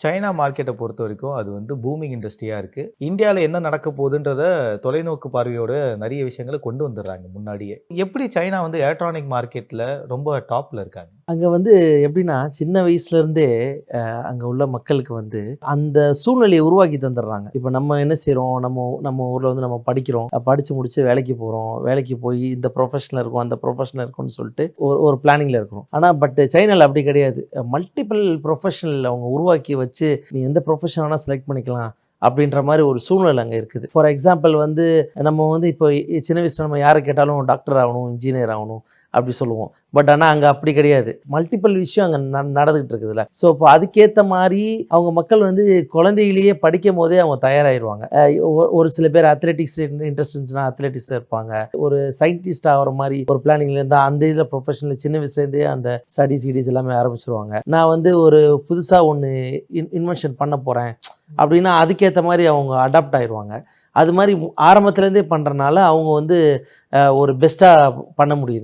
China மார்க்கெட்ட பொறுத்தவரைக்கும் அது வந்து பூமிங் இண்டஸ்ட்ரியா இருக்கு. இந்தியால என்ன நடக்க போகுதுன்றத தொலைநோக்கு பார்வையோட நெறைய விஷயங்கள கொண்டு வந்துர்றாங்க முன்னாடியே. எப்படி சைனா வந்து எலக்ட்ரானிக் மார்க்கெட்ல ரொம்ப டாப்ல இருக்காங்க? அங்க வந்து எப்படின்னா, சின்ன வயசுலேருந்தே அங்க உள்ள மக்களுக்கு வந்து அந்த சூழ்நிலைய உருவாக்கி தந்துடுறாங்க. இப்ப நம்ம என்ன செய்றோம், நம்ம நம்ம ஊர்ல வந்து நம்ம படிக்கிறோம். படிச்சு முடிச்சு வேலைக்கு போறோம். வேலைக்கு போய் இந்த ப்ரொஃபஷன்ல இருக்கோம், அந்த ப்ரொஃபஷன்ல இருக்கோம்னு சொல்லிட்டு ஒரு பிளானிங்ல இருக்கிறோம். ஆனா சைனால அப்படி கிடையாது. மல்டிபிள் ப்ரொஃபஷனல் அவங்க உருவாக்கி வச்சு, நீ எந்த ப்ரொஃபஷன் வேணா செலக்ட் பண்ணிக்கலாம். அப்படின்ற மாரி ஒரு சூழ்நிலை அங்க இருக்குது. ஃபார் எக்ஸாம்பிள் வந்து நம்ம வந்து இப்போ சின்ன வயசுல நம்ம யார கேட்டாலும் டாக்டர் ஆகணும், இன்ஜினியர் ஆகணும் அப்படி சொல்லுவோம். ஆனா அங்க அப்படி கிடையாது. மல்டிபிள் விஷயம் அங்க நடந்துகிட்டு இருக்குதுல்ல. ஸோ அப்போ அதுக்கேத்த மாரி அவங்க மக்கள் வந்து குழந்தையிலேயே படிக்கும்போதே அவங்க தயாராகிருவாங்க. ஒரு சில பேர் அத்லெட்டிக்ஸ் இன்ட்ரெஸ்ட் இருந்துச்சுன்னா அத்லெட்டிக்ஸ்ல இருப்பாங்க. ஒரு சயின்டிஸ்ட் ஆகுற மாரி ஒரு பிளானிங்ல இருந்தா அந்த இதில ப்ரொஃபஷனல் சின்ன வயசுலேருந்தே அந்த ஸ்டடீஸ் எல்லாமே ஆரம்பிச்சுருவாங்க. நான் வந்து ஒரு புதுசா ஒண்ணு இன்வென்ஷன் பண்ண போறேன் அப்படின்னா, அதுக்கேத்த மாரி அவங்க அடாப்ட் ஆயிருவாங்க. அது மாரி ஆரம்பத்துலேருந்தே பண்றனால அவங்க வந்து ஒரு பெஸ்ட்டா பண்ண முடியுது.